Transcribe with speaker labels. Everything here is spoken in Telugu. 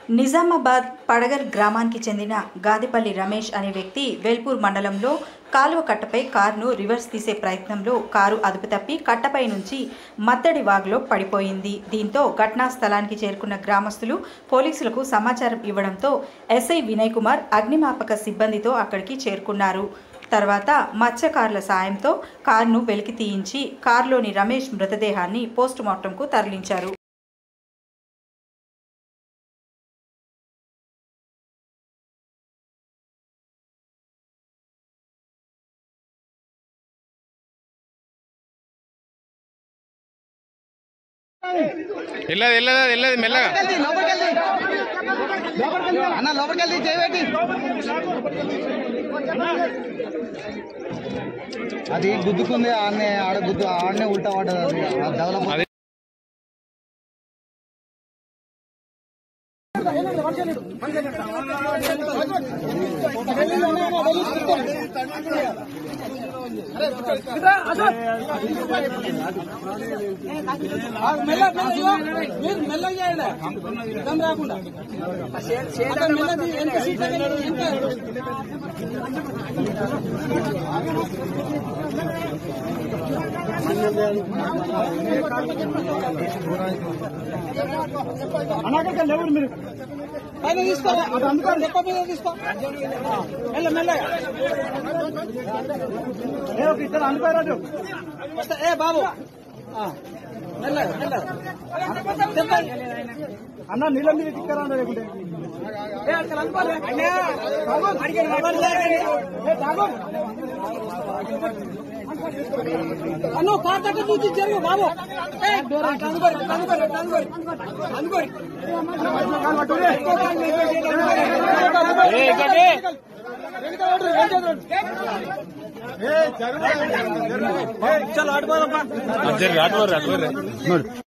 Speaker 1: నిజామాబాద్ పడగల్ గ్రామానికి చెందిన గాదిపల్లి రమేష్ అనే వ్యక్తి వేల్పూర్ మండలంలో కాలువ కట్టపై కారును రివర్స్ తీసే ప్రయత్నంలో కారు అదుపు తప్పి కట్టపై నుంచి మత్తడి వాగులో పడిపోయింది. దీంతో ఘటనా స్థలానికి చేరుకున్న గ్రామస్తులు పోలీసులకు సమాచారం ఇవ్వడంతో ఎస్ఐ వినయ్ కుమార్ అగ్నిమాపక సిబ్బందితో అక్కడికి చేరుకున్నారు. తర్వాత మత్స్యకారుల సాయంతో కారును వెలికి తీయించి కారులోని రమేష్ మృతదేహాన్ని పోస్టుమార్టంకు తరలించారు.
Speaker 2: మెల్లగా
Speaker 3: అది గుద్దుకుంది ఆడనే ఉల్టా పడ్డది డెవలప్
Speaker 4: రాకుండా అనాకర్ లేవు మీరు పైన తీసుకో అందుకని లెక్క మీద తీసుకో మెల్ల మెల్లగా ఇద్దరు అనుకోరాజు ఏ బాబు మెల్లగా మెల్లగా అన్న నీళ్ళ మీద తిక్కరా లేకుంటే అన్న పాత చూసి జరుగు బాబు చలో ఆడుకోవాలమ్మా